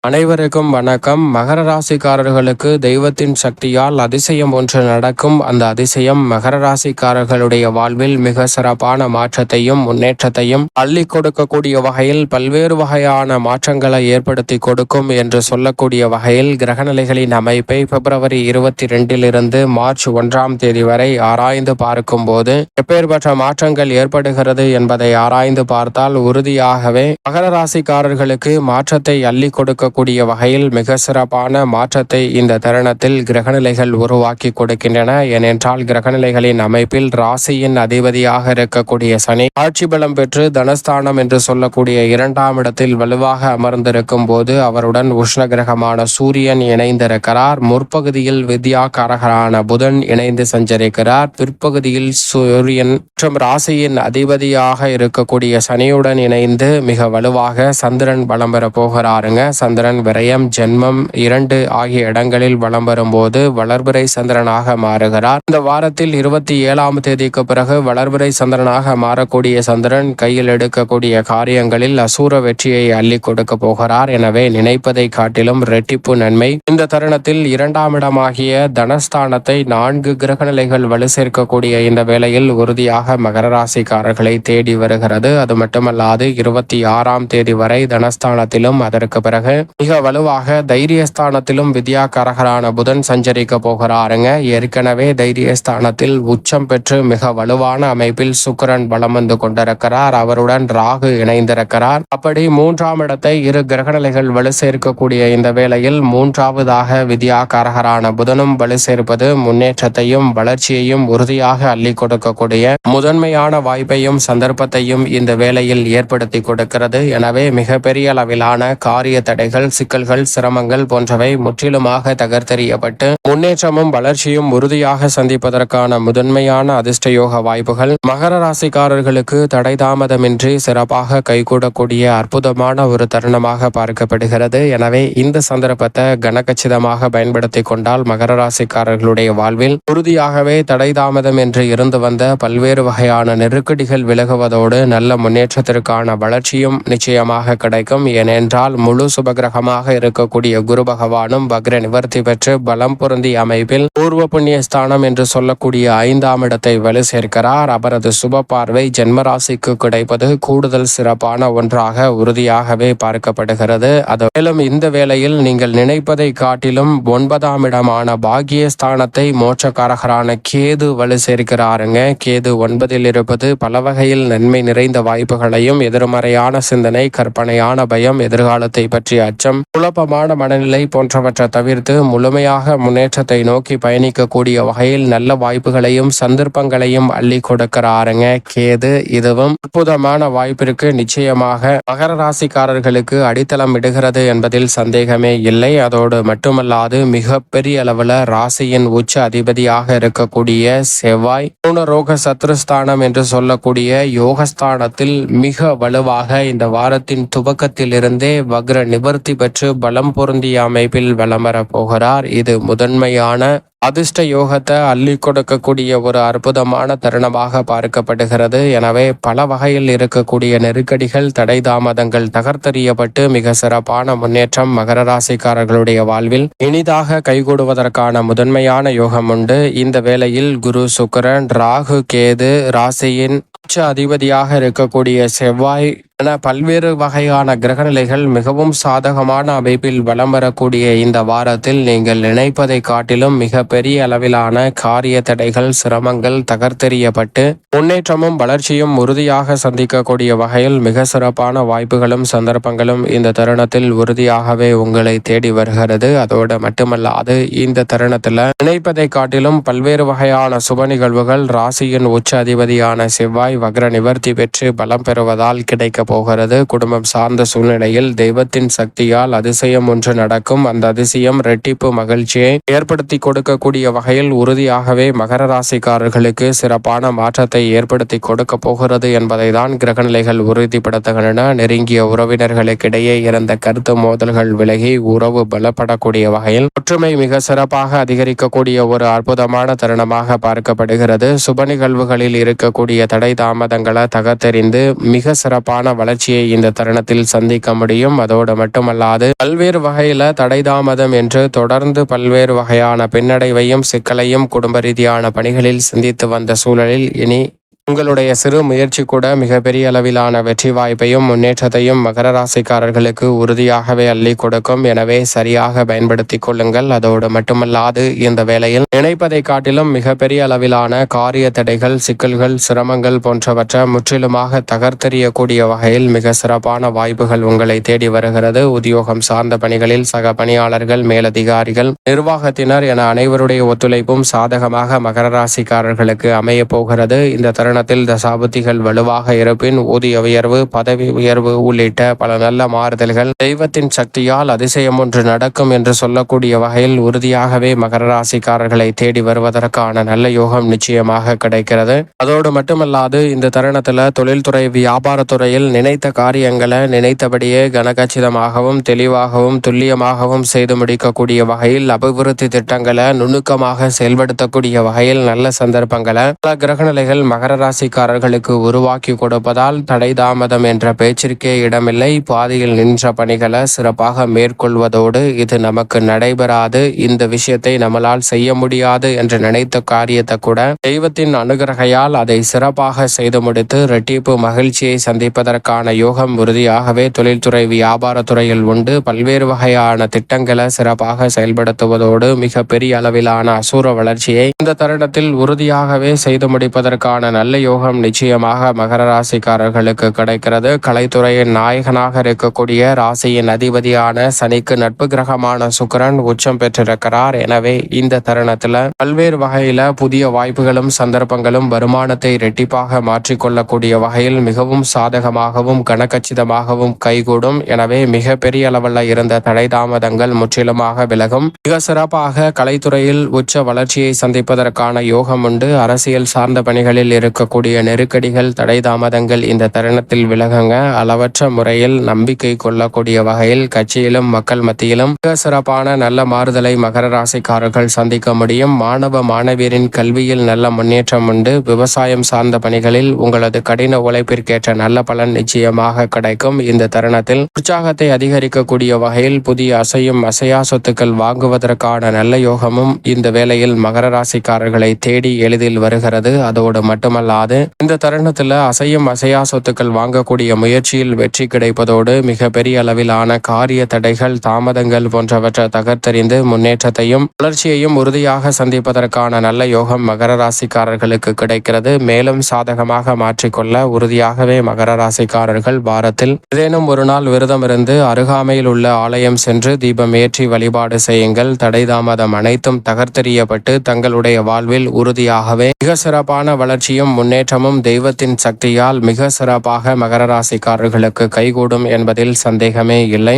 அனைவருக்கும் வணக்கம். மகர ராசிக்காரர்களுக்கு தெய்வத்தின் சக்தியால் அதிசயம் ஒன்று நடக்கும். அந்த அதிசயம் மகர ராசிக்காரர்களுடைய வாழ்வில் மிக சிறப்பான மாற்றத்தையும் முன்னேற்றத்தையும் அள்ளி கொடுக்கக்கூடிய வகையில் பல்வேறு வகையான மாற்றங்களை ஏற்படுத்தி கொடுக்கும் என்று சொல்லக்கூடிய வகையில் கிரகநிலைகளின் அமைப்பை பிப்ரவரி 22 மார்ச் 1 வரை ஆராய்ந்து பார்க்கும் போது எப்பேற்பட்ட மாற்றங்கள் ஏற்படுகிறது என்பதை ஆராய்ந்து பார்த்தால் உறுதியாகவே மகர ராசிக்காரர்களுக்கு மாற்றத்தை அள்ளி கொடுக்க கூடிய வகையில் மிக சிறப்பான மாற்றத்தை இந்த தருணத்தில் கிரகநிலைகள் உருவாக்கி கொடுக்கின்றன. ஏனென்றால் கிரகநிலைகளின் அமைப்பில் ராசியின் அதிபதியாக இருக்கக்கூடிய சனி ஆட்சி பலம் பெற்று தனஸ்தானம் என்று சொல்லக்கூடிய 2ஆம் இடத்தில் வலுவாக அமர்ந்திருக்கும் போது அவருடன் உஷ்ண கிரகமான சூரியன் இணைந்திருக்கிறார். முற்பகுதியில் வித்யாகாரகரான புதன் இணைந்து சஞ்சரிக்கிறார். பிற்பகுதியில் சூரியன் மற்றும் ராசியின் அதிபதியாக இருக்கக்கூடிய சனியுடன் இணைந்து மிக வலுவாக சந்திரன் பலம் பெற போகிறாருங்க. சந்திரன் விரயம் ஜென்மம் 2 ஆகிய இடங்களில் வலம் வரும்போது வளர்பிறை சந்திரனாக மாறுகிறார். இந்த வாரத்தில் 27ஆம் தேதிக்கு பிறகு வளர்பிறை சந்திரனாக மாறக்கூடிய சந்திரன் கையில் எடுக்கக்கூடிய காரியங்களில் அசூர வெற்றியை அள்ளி கொடுக்க போகிறார். எனவே நினைப்பதை காட்டிலும் ரெட்டிப்பு நன்மை. இந்த தருணத்தில் 2ஆம் இடமாகிய தனஸ்தானத்தை 4 கிரகநிலைகள் வலு சேர்க்கக்கூடிய இந்த வேளையில் உறுதியாக மகர ராசிக்காரர்களை தேடி வருகிறது. அது மட்டுமல்லாது 26ஆம் தேதி வரை தனஸ்தானத்திலும் அதற்கு பிறகு மிக வலுவாக தைரியஸ்தானத்திலும் வித்யாகாரகரான புதன் சஞ்சரிக்க போகிறாருங்க. ஏற்கனவே தைரியஸ்தானத்தில் உச்சம் பெற்று மிக வலுவான அமைப்பில் சுக்கிரன் பலம் வந்து கொண்டிருக்கிறார். அவருடன் ராகு இணைந்திருக்கிறார். அப்படி 3ஆம் இடத்தை 2 கிரகநிலைகள் வலு சேர்க்கக்கூடிய இந்த வேளையில் 3ஆவதாக வித்யாகாரகரான புதனும் வலு சேர்ப்பது முன்னேற்றத்தையும் வளர்ச்சியையும் உறுதியாக அள்ளி கொடுக்கக்கூடிய முதன்மையான வாய்ப்பையும் சந்தர்ப்பத்தையும் இந்த வேளையில் ஏற்படுத்தி கொடுக்கிறது. எனவே மிகப்பெரிய அளவிலான காரிய தடைகள், சிக்கல்கள், சிரமங்கள் போன்றவை முற்றிலுமாக தகர்த்தெறியப்பட்டு முன்னேற்றமும் வளர்ச்சியும் உறுதியாக சந்திப்பதற்கான முதன்மையான அதிர்ஷ்டயோக வாய்ப்புகள் மகர ராசிக்காரர்களுக்கு தடை தாமதமின்றி சிறப்பாக கைகூடக்கூடிய அற்புதமான ஒரு தருணமாக பார்க்கப்படுகிறது. எனவே இந்த சந்தர்ப்பத்தை கனகச்சிதமாக பயன்படுத்தி கொண்டால் மகர ராசிக்காரர்களுடைய வாழ்வில் உறுதியாகவே தடை தாமதம் என்று இருந்து வந்த பல்வேறு வகையான நெருக்கடிகள் விலகுவதோடு நல்ல முன்னேற்றத்திற்கான வளர்ச்சியும் நிச்சயமாக கிடைக்கும். ஏனென்றால் முழு சுபகிரகமாக இருக்கக்கூடிய குரு பகவானும் வக்ர நிவர்த்தி பெற்று பலம் பொருந்திய அமைப்பில் பூர்வ புண்ணிய ஸ்தானம் என்று சொல்லக்கூடிய 5ஆம் இடத்தை வலு சேர்க்கிறார். அவரது சுப பார்வை ஜென்மராசிக்கு கிடைப்பது கூடுதல் சிறப்பான ஒன்றாக உறுதியாகவே பார்க்கப்படுகிறது. அது மேலும் இந்த வேளையில் நீங்கள் நினைப்பதை காட்டிலும் 9ஆம் இடமான பாக்கிய ஸ்தானத்தை மோட்சக்காரகரான கேது வலு சேர்க்கிறாருங்க. கேது 9இல் இருப்பது பல வகையில் நன்மை நிறைந்த வாய்ப்புகளையும் எதிர்மறையான சிந்தனை, கற்பனையான பயம், எதிர்காலத்தை பற்றிய அச்சம், குழப்பமான மனநிலை போன்றவற்றை தவிர்த்து முழுமையாக முன்னேற்றத்தை நோக்கி பயணிக்கக்கூடிய வகையில் நல்ல வாய்ப்புகளையும் சந்தர்ப்பங்களையும் அள்ளி கொடுக்கிறாருங்க கேது. இதுவும் அற்புதமான வாய்ப்பிற்கு நிச்சயமாக மகர ராசிக்காரர்களுக்கு அடித்தளம் இடுகிறது என்பதில் சந்தேகமே இல்லை. அதோடு மட்டுமல்லாது மிகப்பெரிய அளவுல ராசியின் உச்ச அதிபதியாக இருக்கக்கூடிய செவ்வாய் ரோக சத்ருஸ்தானம் என்று சொல்லக்கூடிய யோகஸ்தானத்தில் மிக வலுவாக இந்த வாரத்தின் துவக்கத்தில் இருந்தே வக்ர நிவர்த்தி பெற்று பலம் பொருந்திய அமைப்பில் வலம் வரப் போகிறார். இது முதன்மையான அதிர்ஷ்ட யோகத்தை அள்ளி கொடுக்கக்கூடிய ஒரு அற்புதமான தருணமாக பார்க்கப்படுகிறது. எனவே பல வகையில் இருக்கக்கூடிய நெருக்கடிகள், தடை தாமதங்கள் தகர்த்தெறியப்பட்டு மிக சிறப்பான முன்னேற்றம் மகர ராசிக்காரர்களுடைய வாழ்வில் இனிதாக கைகூடுவதற்கான முதன்மையான யோகம் உண்டு. இந்த வேளையில் குரு, சுக்கிரன், ராகு, கேது, ராசியின் உச்ச அதிபதியாக இருக்கக்கூடிய செவ்வாய் என பல்வேறு வகையான கிரகநிலைகள் மிகவும் சாதகமான அமைப்பில் வலம் வரக்கூடிய இந்த வாரத்தில் நீங்கள் நினைப்பதை காட்டிலும் மிக பெரிய அளவிலான காரிய தடைகள், சிரமங்கள் தகர்த்தெறியப்பட்டு முன்னேற்றமும் வளர்ச்சியும் உறுதியாக சந்திக்கக்கூடிய வகையில் மிக சிறப்பான வாய்ப்புகளும் சந்தர்ப்பங்களும் இந்த தருணத்தில் உறுதியாகவே உங்களை தேடி வருகிறது. அதோடு மட்டுமல்லாது இந்த தருணத்தில் நினைப்பதை காட்டிலும் பல்வேறு வகையான சுப நிகழ்வுகள் ராசியின் உச்ச அதிபதியான செவ்வாய் வக்ர நிவர்த்தி பெற்று பலம் பெறுவதால் கிடைக்க போகிறது. குடும்பம் சார்ந்த சூழ்நிலையில் தெய்வத்தின் சக்தியால் அதிசயம் ஒன்று நடக்கும். அந்த அதிசயம் ரெட்டிப்பு மகிழ்ச்சியை ஏற்படுத்தி கொடுக்க சொல்லக்கூடிய வகையில் உறுதியாகவே மகர ராசிக்காரர்களுக்கு சிறப்பான மாற்றத்தை ஏற்படுத்தி கொடுக்க போகிறது என்பதை தான் கிரகநிலைகள் உறுதிப்படுத்துகின்றன. நெருங்கிய உறவினர்களுக்கிடையே இருந்த கருத்து மோதல்கள் விலகி உறவு பலப்படக்கூடிய வகையில் ஒற்றுமை மிக சிறப்பாக அதிகரிக்கக்கூடிய ஒரு அற்புதமான தருணமாக பார்க்கப்படுகிறது. சுப நிகழ்வுகளில் இருக்கக்கூடிய தடை தாமதங்களை தகர்த்தெறிந்து மிக சிறப்பான வளர்ச்சியை இந்த தருணத்தில் சந்திக்க முடியும். அதோடு மட்டுமல்லாது பல்வேறு வகையில தடை தாமதம் என்று தொடர்ந்து பல்வேறு வகையான பின்னடைவையும் சிக்கலையும் குடும்ப ரீதியான பணிகளில் சந்தித்து வந்த சூழலில் இனி உங்களுடைய சிறு முயற்சி கூட மிகப்பெரிய அளவிலான வெற்றி வாய்ப்பையும் முன்னேற்றத்தையும் மகர ராசிக்காரர்களுக்கு உறுதியாகவே அள்ளி கொடுக்கும். எனவே சரியாக பயன்படுத்தி கொள்ளுங்கள். அதோடு மட்டுமல்லாது இந்த வேளையில் நினைப்பதை காட்டிலும் மிகப்பெரிய அளவிலான காரிய தடைகள், சிக்கல்கள், சிரமங்கள் போன்றவற்றை முற்றிலுமாக தகர்த்தெறியக்கூடிய வகையில் மிக சிறப்பான வாய்ப்புகள் உங்களை தேடி வருகிறது. உத்தியோகம் சார்ந்த பணிகளில் சக பணியாளர்கள், மேலதிகாரிகள், நிர்வாகத்தினர் என அனைவருடைய ஒத்துழைப்பும் சாதகமாக மகர ராசிக்காரர்களுக்கு அமைய போகிறது. இந்த தருணத்தில் தசாபுத்திகள் வலுவாக இருப்பின் ஊதிய உயர்வு, பதவி உயர்வு உள்ளிட்ட பல நல்ல மாறுதல்கள் தெய்வத்தின் சக்தியால் அதிசயம் ஒன்று நடக்கும் என்று சொல்லக்கூடிய வகையில் உறுதியாகவே மகர ராசிக்காரர்களை தேடி வருவதற்கான நல்ல யோகம் நிச்சயமாக கிடைக்கிறது. அதோடு மட்டுமல்லாது இந்த தருணத்துல தொழில்துறை, வியாபாரத்துறையில் நினைத்த காரியங்களை நினைத்தபடியே கனகச்சிதமாகவும் தெளிவாகவும் துல்லியமாகவும் செய்து முடிக்கக்கூடிய வகையில் அபிவிருத்தி திட்டங்களை நுணுக்கமாக செயல்படுத்தக்கூடிய வகையில் நல்ல சந்தர்ப்பங்களை பல கிரகநிலைகள் மகர ராசிக்காரர்களுக்கு உருவாக்கி கொடுப்பதால் தடை தாமதம் என்ற பேச்சிற்கே இடமில்லை. பாதியில் நின்ற பணிகளை சிறப்பாக மேற்கொள்வதோடு இது நமக்கு நடைபெறாது, இந்த விஷயத்தை நம்மளால் செய்ய முடியாது என்று நினைத்த காரியத்தை கூட தெய்வத்தின் அனுகிரகையால் அதை சிறப்பாக செய்து முடித்து இரட்டிப்பு மகிழ்ச்சியை சந்திப்பதற்கான யோகம் உறுதியாகவே தொழில்துறை, வியாபாரத்துறையில் உண்டு. பல்வேறு வகையான திட்டங்களை சிறப்பாக செயல்படுத்துவதோடு மிக பெரிய அளவிலான அசூர வளர்ச்சியை இந்த தருணத்தில் உறுதியாகவே செய்து முடிப்பதற்கான நல்ல யோகம் நிச்சயமாக மகர ராசிக்காரர்களுக்கு கிடைக்கிறது. கலைத்துறையின் நாயகனாக இருக்கக்கூடிய ராசியின் அதிபதியான சனிக்கு நட்பு கிரகமான சுக்கிரன் உச்சம் பெற்றிருக்கிறார். எனவே இந்த தருணத்துல பல்வேறு வகையில புதிய வாய்ப்புகளும் சந்தர்ப்பங்களும் வருமானத்தை இரட்டிப்பாக மாற்றிக்கொள்ளக்கூடிய வகையில் மிகவும் சாதகமாகவும் கனகச்சிதமாகவும் கைகூடும். எனவே மிக பெரிய அளவில் இருந்த தடை தாமதங்கள் முற்றிலுமாக விலகும். மிக சிறப்பாக கலைத்துறையில் உச்ச வளர்ச்சியை சந்திப்பதற்கான யோகம் உண்டு. அரசியல் சார்ந்த பணிகளில் இருக்கக்கூடிய நெருக்கடிகள், தடை தாமதங்கள் இந்த தருணத்தில் விலகுங்க. அளவற்ற முறையில் நம்பிக்கை கொள்ளக்கூடிய வகையில் கட்சியிலும் மக்கள் மத்தியிலும் மிக சிறப்பான நல்ல மாறுதலை மகர ராசிக்காரர்கள் சந்திக்க முடியும். மாணவ மாணவியரின் கல்வியில் நல்ல முன்னேற்றம் உண்டு. விவசாயம் சார்ந்த பணிகளில் உங்களது கடின உழைப்பிற்கேற்ற நல்ல பலன் நிச்சயமாக கிடைக்கும். இந்த தருணத்தில் உற்சாகத்தை அதிகரிக்கக்கூடிய வகையில் புதிய அசையும் அசையா சொத்துக்கள் வாங்குவதற்கான நல்ல யோகமும் இந்த வேளையில் மகர ராசிக்காரர்களை தேடி எளிதில் வருகிறது. அதோடு மட்டுமல்லாது இந்த தருணத்துல அசையும் அசையா சொத்துக்கள் வாங்கக்கூடிய முயற்சியில் வெற்றி கிடைப்பதோடு மிக பெரிய அளவிலான காரிய தடைகள், தாமதங்கள் போன்றவற்றை தகர்த்தெறிந்து முன்னேற்றத்தையும் வளர்ச்சியையும் உறுதியாக சந்திப்பதற்கான நல்ல யோகம் மகர ராசிக்காரர்களுக்கு கிடைக்கிறது. மேலும் சாதகமாக மாற்றிக்கொள்ள உறுதியாகவே மகர ராசிக்காரர்கள் வாரத்தில் ஏதேனும் ஒரு நாள் விரதம் இருந்து அருகாமையில் உள்ள ஆலயம் சென்று தீபம் ஏற்றி வழிபாடு செய்யுங்கள். தடை தாமதம் அனைத்தும் தகர்த்தெறியப்பட்டு தங்களுடைய வாழ்வில் உறுதியாகவே மிக சிறப்பான வளர்ச்சியும் முன்னேற்றமும் தெய்வத்தின் சக்தியால் மிக சிறப்பாக மகர ராசிக்காரர்களுக்கு கைகூடும் என்பதில் சந்தேகமே இல்லை.